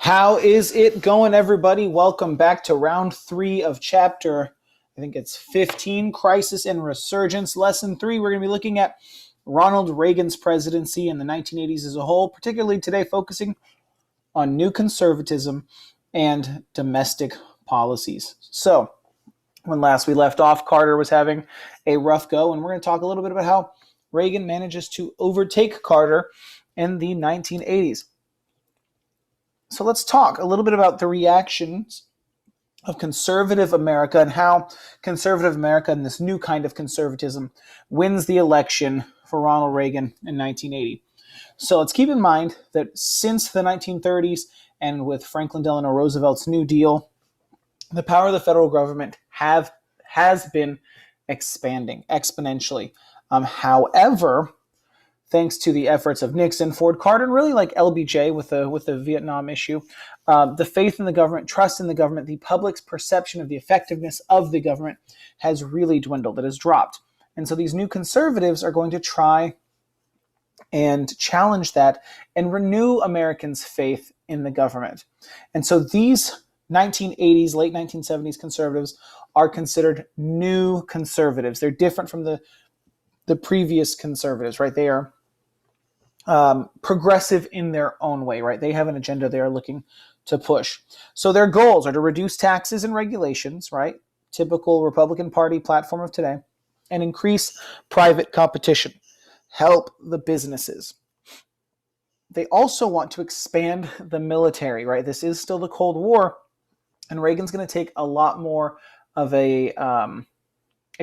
How is it going, everybody? Welcome back to round 3 of chapter, I think it's 15, Crisis and Resurgence. Lesson 3, we're going to be looking at Ronald Reagan's presidency in the 1980s as a whole, particularly today focusing on new conservatism and domestic policies. So, when last we left off, Carter was having a rough go, and we're going to talk a little bit about how Reagan manages to overtake Carter in the 1980s. So let's talk a little bit about the reactions of conservative America and how conservative America and this new kind of conservatism wins the election for Ronald Reagan in 1980. So let's keep in mind that since the 1930s and with Franklin Delano Roosevelt's New Deal, the power of the federal government has been expanding exponentially. However, thanks to the efforts of Nixon, Ford, Carter, and really like LBJ with the Vietnam issue, the faith in the government, trust in the government, the public's perception of the effectiveness of the government has really dwindled. It has dropped. And so these new conservatives are going to try and challenge that and renew Americans' faith in the government. And so these 1980s, late 1970s conservatives are considered new conservatives. They're different from the previous conservatives, right? They are progressive in their own way, right? They have an agenda they are looking to push. So their goals are to reduce taxes and regulations, right? Typical Republican Party platform of today, and increase private competition, help the businesses. They also want to expand the military, right? This is still the Cold War, and Reagan's going to take a lot more of a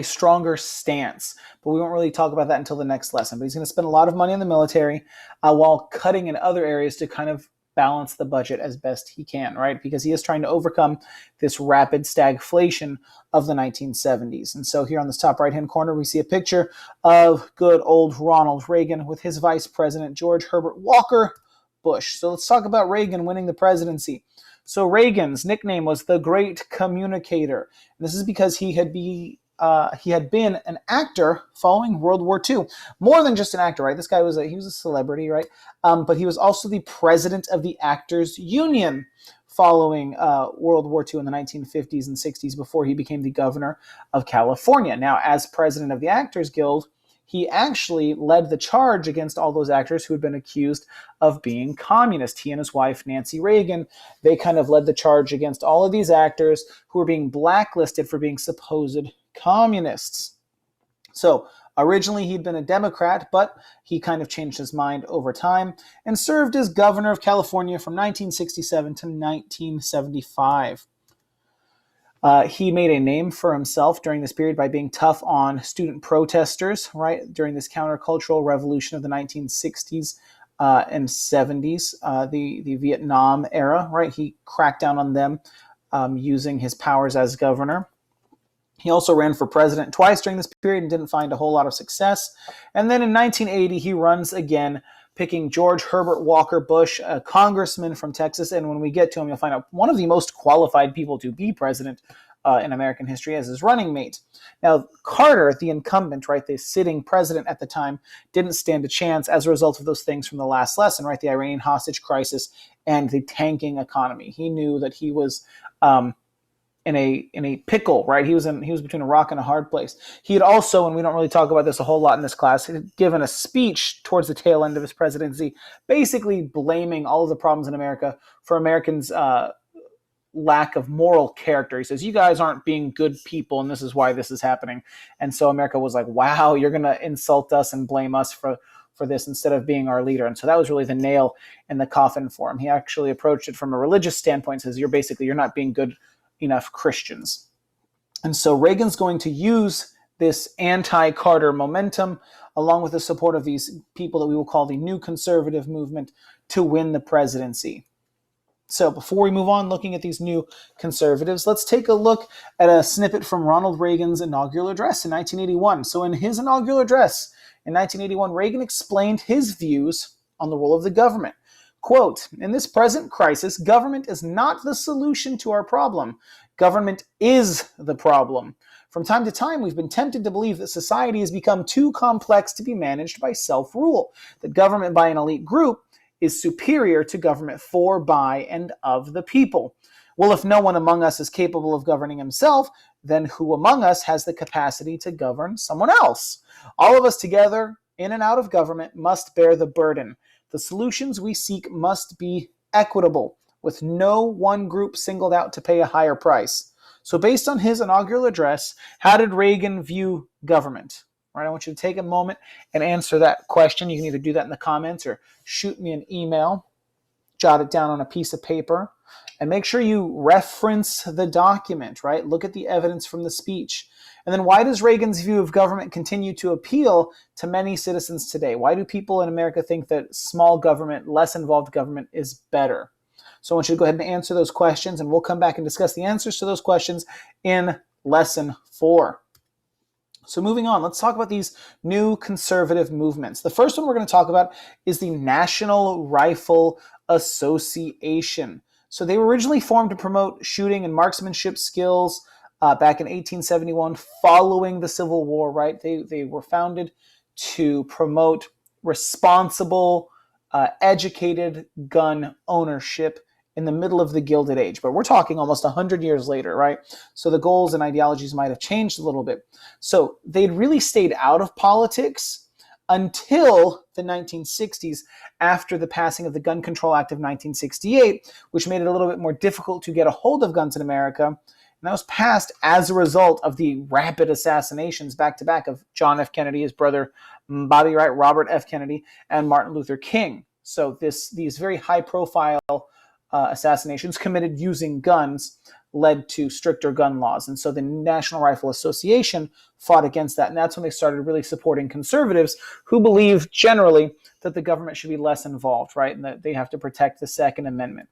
stronger stance, but we won't really talk about that until the next lesson. But he's going to spend a lot of money on the military while cutting in other areas to kind of balance the budget as best he can, right? Because he is trying to overcome this rapid stagflation of the 1970s. And so here on this top right-hand corner, we see a picture of good old Ronald Reagan with his vice president, George Herbert Walker Bush. So let's talk about Reagan winning the presidency. So Reagan's nickname was the Great Communicator. And this is because he had been an actor following World War II. More than just an actor, right? This guy was a celebrity, right? But he was also the president of the Actors Union following World War II in the 1950s and 60s before he became the governor of California. Now, as president of the Actors Guild, he actually led the charge against all those actors who had been accused of being communist. He and his wife, Nancy Reagan, they kind of led the charge against all of these actors who were being blacklisted for being supposed communists. So originally he'd been a Democrat, but he kind of changed his mind over time and served as governor of California from 1967 to 1975. He made a name for himself during this period by being tough on student protesters, right, during this countercultural revolution of the 1960s and 70s, the Vietnam era, right? He cracked down on them using his powers as governor. He also ran for president twice during this period and didn't find a whole lot of success. And then in 1980, he runs again, picking George Herbert Walker Bush, a congressman from Texas. And when we get to him, you'll find out one of the most qualified people to be president in American history as his running mate. Now, Carter, the incumbent, right, the sitting president at the time, didn't stand a chance as a result of those things from the last lesson, right, the Iranian hostage crisis and the tanking economy. He knew that he was in a pickle, right? He was between a rock and a hard place. He had also, and we don't really talk about this a whole lot in this class, had given a speech towards the tail end of his presidency, basically blaming all of the problems in America for Americans' lack of moral character. He says, you guys aren't being good people, and this is why this is happening. And so America was like, wow, you're going to insult us and blame us for this instead of being our leader. And so that was really the nail in the coffin for him. He actually approached it from a religious standpoint, says, you're not being good enough Christians. And so Reagan's going to use this anti-Carter momentum, along with the support of these people that we will call the New Conservative Movement, to win the presidency. So before we move on looking at these new conservatives, let's take a look at a snippet from Ronald Reagan's inaugural address in 1981. So in his inaugural address in 1981, Reagan explained his views on the role of the government. Quote, in this present crisis, government is not the solution to our problem. Government is the problem. From time to time, we've been tempted to believe that society has become too complex to be managed by self-rule, that government by an elite group is superior to government for, by, and of the people. Well, if no one among us is capable of governing himself, then who among us has the capacity to govern someone else? All of us together, in and out of government, must bear the burden. The solutions we seek must be equitable, with no one group singled out to pay a higher price. So based on his inaugural address, how did Reagan view government? Right, I want you to take a moment and answer that question. You can either do that in the comments or shoot me an email, jot it down on a piece of paper, and make sure you reference the document, right? Look at the evidence from the speech. And then why does Reagan's view of government continue to appeal to many citizens today? Why do people in America think that small government, less involved government is better? So I want you to go ahead and answer those questions, and we'll come back and discuss the answers to those questions in Lesson 4. So moving on, let's talk about these new conservative movements. The first one we're going to talk about is the National Rifle Association. So they were originally formed to promote shooting and marksmanship skills back in 1871 following the Civil War, right? They were founded to promote responsible, educated gun ownership in the middle of the Gilded Age. But we're talking almost 100 years later, right? So the goals and ideologies might have changed a little bit. So they'd really stayed out of politics until the 1960s, after the passing of the Gun Control Act of 1968, which made it a little bit more difficult to get a hold of guns in America. And that was passed as a result of the rapid assassinations back-to-back of John F. Kennedy, his brother Bobby Wright, Robert F. Kennedy, and Martin Luther King. So these very high-profile assassinations committed using guns led to stricter gun laws. And so the National Rifle Association fought against that. And that's when they started really supporting conservatives who believe generally that the government should be less involved, right? And that they have to protect the Second Amendment.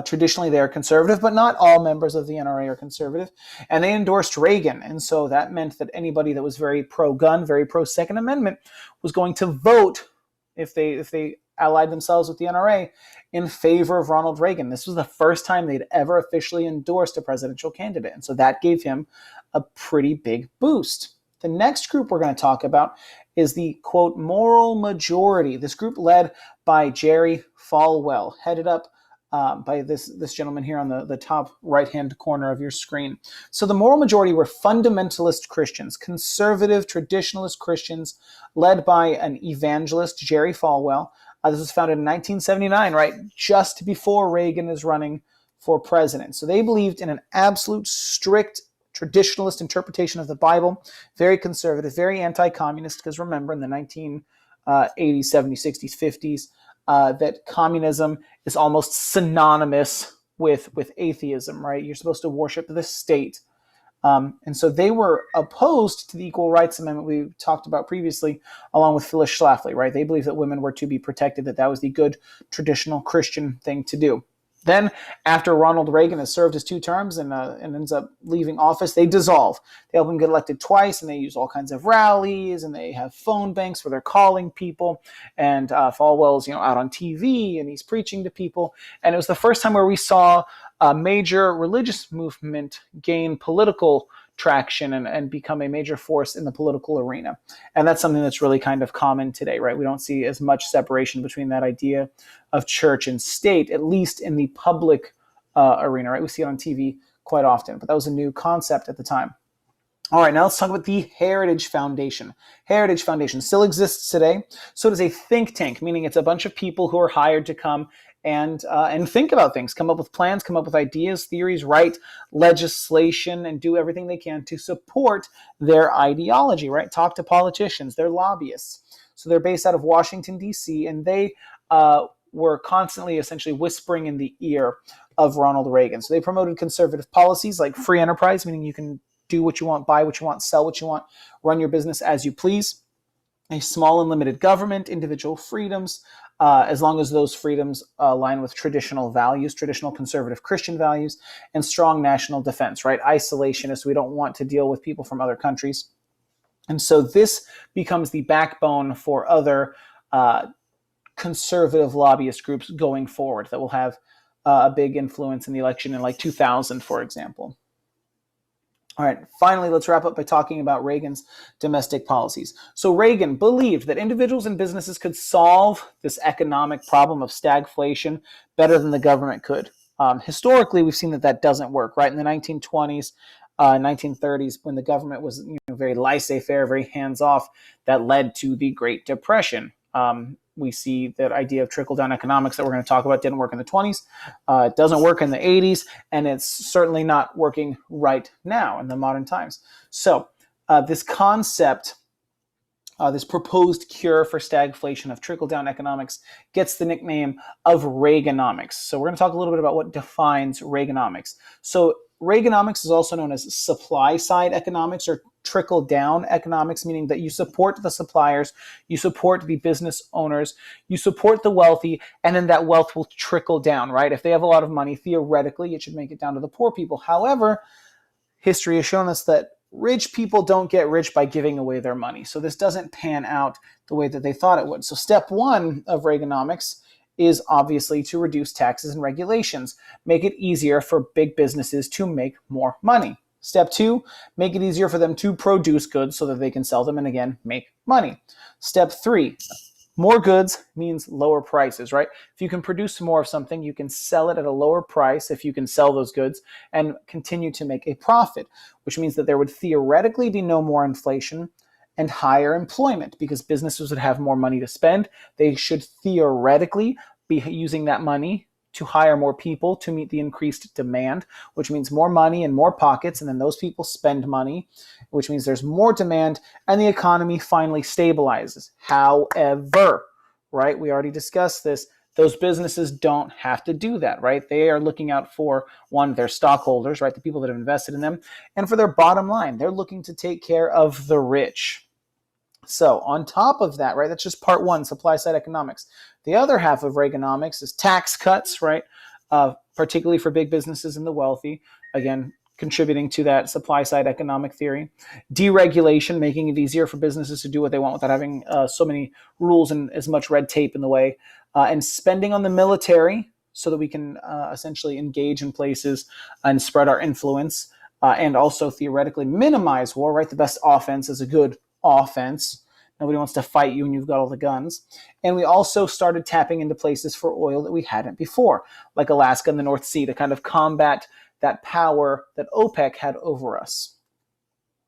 Traditionally, they are conservative, but not all members of the NRA are conservative. And they endorsed Reagan. And so that meant that anybody that was very pro-gun, very pro-Second Amendment was going to vote, if they allied themselves with the NRA, in favor of Ronald Reagan. This was the first time they'd ever officially endorsed a presidential candidate. And so that gave him a pretty big boost. The next group we're going to talk about is the, quote, moral majority. This group led by Jerry Falwell, headed up by this gentleman here on the top right-hand corner of your screen. So the moral majority were fundamentalist Christians, conservative traditionalist Christians, led by an evangelist, Jerry Falwell. This was founded in 1979, right, just before Reagan is running for president. So they believed in an absolute strict traditionalist interpretation of the Bible, very conservative, very anti-communist, because remember, in the 1980s, 70s, 60s, 50s, that communism is almost synonymous with atheism, right? You're supposed to worship the state. And so they were opposed to the Equal Rights Amendment we talked about previously, along with Phyllis Schlafly, right? They believed that women were to be protected, that was the good traditional Christian thing to do. Then, after Ronald Reagan has served his 2 terms and ends up leaving office, they dissolve. They help him get elected twice, and they use all kinds of rallies, and they have phone banks where they're calling people. And Falwell's, out on TV, and he's preaching to people. And it was the first time where we saw a major religious movement gain political traction and become a major force in the political arena. And that's something that's really kind of common today, right? We don't see as much separation between that idea of church and state, at least in the public arena, right? We see it on TV quite often, but that was a new concept at the time. All right, now let's talk about the Heritage Foundation. Heritage Foundation still exists today. So it is a think tank, meaning it's a bunch of people who are hired to come and think about things, come up with plans, come up with ideas, theories, write legislation, and do everything they can to support their ideology, right? Talk to politicians, they're lobbyists. So they're based out of Washington, D.C., and they were constantly essentially whispering in the ear of Ronald Reagan. So they promoted conservative policies like free enterprise, meaning you can do what you want, buy what you want, sell what you want, run your business as you please. A small and limited government, individual freedoms, as long as those freedoms align with traditional values, traditional conservative Christian values, and strong national defense, right? Isolationist, we don't want to deal with people from other countries. And so this becomes the backbone for other conservative lobbyist groups going forward that will have a big influence in the election in like 2000, for example. All right, finally, let's wrap up by talking about Reagan's domestic policies. So Reagan believed that individuals and businesses could solve this economic problem of stagflation better than the government could. Historically, we've seen that that doesn't work, right? In the 1920s, 1930s, when the government was very laissez-faire, very hands-off, that led to the Great Depression. We see that idea of trickle-down economics that we're going to talk about didn't work in the 20s. It doesn't work in the 80s, and it's certainly not working right now in the modern times. So this concept, this proposed cure for stagflation of trickle-down economics gets the nickname of Reaganomics. So we're going to talk a little bit about what defines Reaganomics. So Reaganomics is also known as supply-side economics or trickle-down economics, meaning that you support the suppliers, you support the business owners, you support the wealthy, and then that wealth will trickle down, right? If they have a lot of money, theoretically, it should make it down to the poor people. However, history has shown us that rich people don't get rich by giving away their money. So this doesn't pan out the way that they thought it would. So step one of Reaganomics is obviously to reduce taxes and regulations, make it easier for big businesses to make more money. Step two, make it easier for them to produce goods so that they can sell them and again, make money. Step three, more goods means lower prices, right? If you can produce more of something, you can sell it at a lower price if you can sell those goods and continue to make a profit, which means that there would theoretically be no more inflation and higher employment because businesses would have more money to spend. They should theoretically be using that money to hire more people to meet the increased demand, which means more money in more pockets, and then those people spend money, which means there's more demand, and the economy finally stabilizes. However, right, we already discussed this, those businesses don't have to do that, right? They are looking out for, one, their stockholders, right, the people that have invested in them, and for their bottom line. They're looking to take care of the rich. So on top of that, right, that's just part one, supply side economics. The other half of Reaganomics is tax cuts, right, particularly for big businesses and the wealthy, again, contributing to that supply side economic theory. Deregulation, making it easier for businesses to do what they want without having so many rules and as much red tape in the way. And spending on the military so that we can essentially engage in places and spread our influence and also theoretically minimize war, right? The best offense is a good offense. Nobody wants to fight you when you've got all the guns. And we also started tapping into places for oil that we hadn't before, like Alaska and the North Sea, to kind of combat that power that OPEC had over us.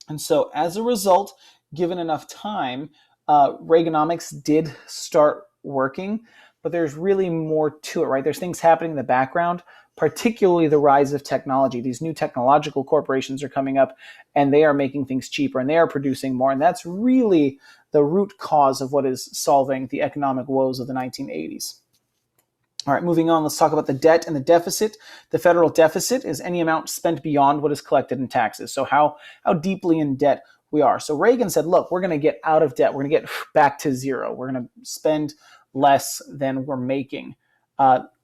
And so as a result, given enough time, Reaganomics did start working, but there's really more to it, right? There's things happening in the background, particularly the rise of technology. These new technological corporations are coming up and they are making things cheaper and they are producing more. And that's really the root cause of what is solving the economic woes of the 1980s. All right, moving on, let's talk about the debt and the deficit. The federal deficit is any amount spent beyond what is collected in taxes. So how deeply in debt we are. So Reagan said, look, we're going to get out of debt. We're going to get back to zero. We're going to spend less than we're making.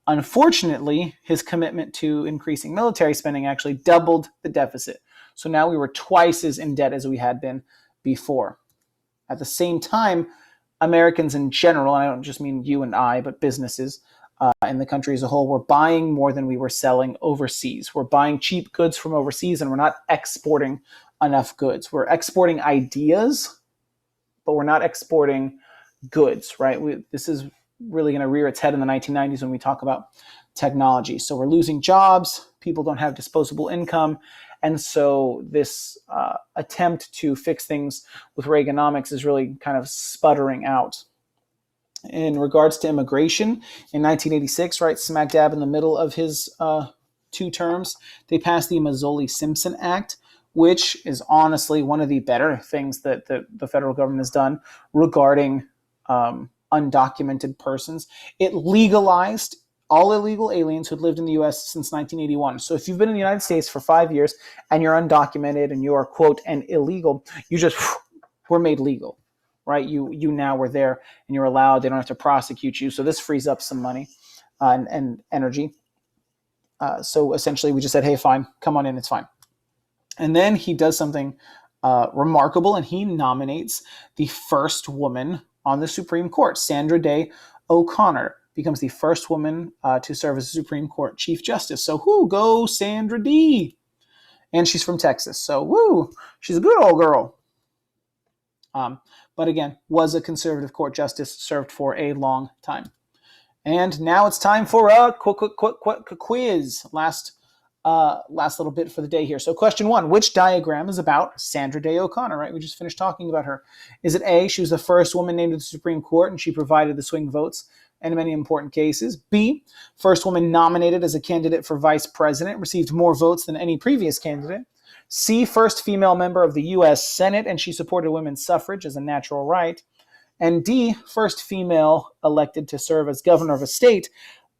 Unfortunately, his commitment to increasing military spending actually doubled the deficit. So now we were twice as in debt as we had been before. At the same time, Americans in general, and I don't just mean you and I, but businesses in the country as a whole, were buying more than we were selling overseas. We're buying cheap goods from overseas and we're not exporting enough goods. We're exporting ideas, but we're not exporting goods, right? This is really going to rear its head in the 1990s when we talk about technology. So we're losing jobs, people don't have disposable income, and so this attempt to fix things with Reaganomics is really kind of sputtering out. In regards to immigration, in 1986, right, smack dab in the middle of his 2 terms, they passed the Mazzoli-Simpson Act, which is honestly one of the better things that the federal government has done regarding undocumented persons. It legalized all illegal aliens who'd lived in the U.S. since 1981. So if you've been in the United States for 5 years and you're undocumented and you are, quote, an illegal, you just were made legal, right? You now were there and you're allowed. They don't have to prosecute you. So this frees up some money and energy. So essentially we just said, hey, fine, come on in, it's fine. And then he does something remarkable, and he nominates the first woman on the Supreme Court. Sandra Day O'Connor becomes the first woman to serve as a Supreme Court Chief Justice. So go Sandra D. And she's from Texas. So, woo, she's a good old girl. But again, was a conservative court justice, served for a long time. And now it's time for a quiz. Last little bit for the day here. So question 1, which diagram is about Sandra Day O'Connor, right? We just finished talking about her. Is it A, she was the first woman named to the Supreme Court and she provided the swing votes in many important cases? B, first woman nominated as a candidate for vice president, received more votes than any previous candidate? C, first female member of the U.S. Senate and she supported women's suffrage as a natural right? And D, first female elected to serve as governor of a state,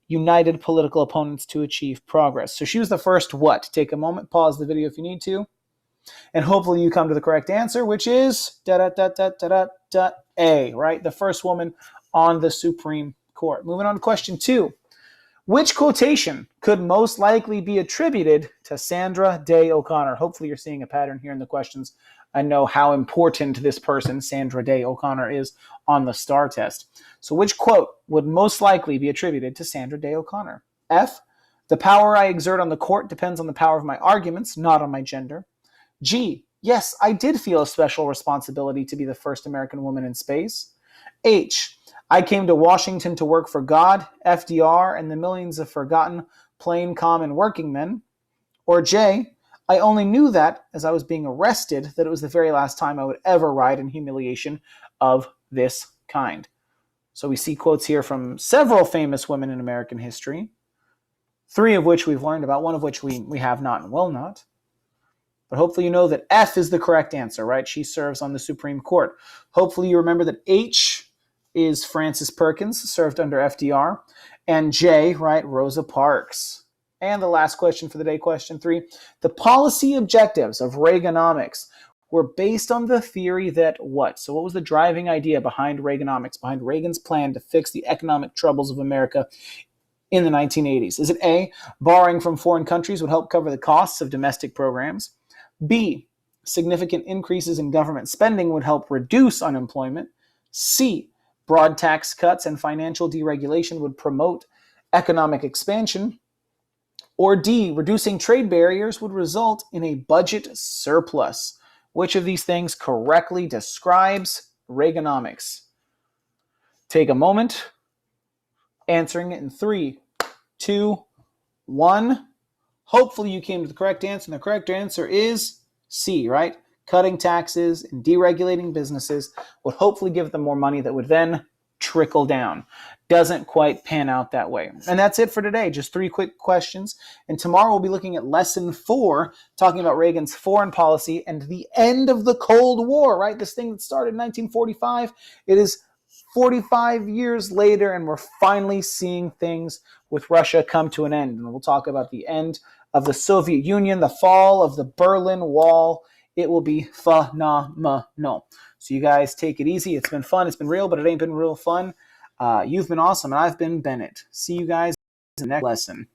united political opponents to achieve progress. So she was the first what? Take a moment, pause the video if you need to, and hopefully you come to the correct answer, which is A, right? The first woman on the Supreme Court. Moving on to question 2. Which quotation could most likely be attributed to Sandra Day O'Connor? Hopefully you're seeing a pattern here in the questions. I know how important this person, Sandra Day O'Connor, is on the STAR test. So which quote would most likely be attributed to Sandra Day O'Connor? F, the power I exert on the court depends on the power of my arguments, not on my gender. G, yes, I did feel a special responsibility to be the first American woman in space. H, I came to Washington to work for God, FDR, and the millions of forgotten, plain, common working men. Or J, I only knew that, as I was being arrested, that it was the very last time I would ever ride in humiliation of this kind. So we see quotes here from several famous women in American history, 3 of which we've learned about, 1 of which we have not and will not. But hopefully you know that F is the correct answer, right? She serves on the Supreme Court. Hopefully you remember that H is Frances Perkins, served under FDR, and J, right, Rosa Parks. And the last question for the day, question 3. The policy objectives of Reaganomics were based on the theory that what? So what was the driving idea behind Reaganomics, behind Reagan's plan to fix the economic troubles of America in the 1980s? Is it A, borrowing from foreign countries would help cover the costs of domestic programs? B, significant increases in government spending would help reduce unemployment? C, broad tax cuts and financial deregulation would promote economic expansion? Or D, reducing trade barriers would result in a budget surplus? Which of these things correctly describes Reaganomics? Take a moment, answering it in 3, 2, 1. Hopefully you came to the correct answer, and the correct answer is C, right? Cutting taxes and deregulating businesses would hopefully give them more money that would then trickle down. Doesn't quite pan out that way. And that's it for today. Just 3 quick questions. And tomorrow we'll be looking at lesson 4, talking about Reagan's foreign policy and the end of the Cold War, right? This thing that started in 1945. It is 45 years later, and we're finally seeing things with Russia come to an end. And we'll talk about the end of the Soviet Union, the fall of the Berlin Wall. It will be phenomenal. So you guys take it easy. It's been fun. It's been real, but it ain't been real fun. You've been awesome, and I've been Bennett. See you guys in the next lesson.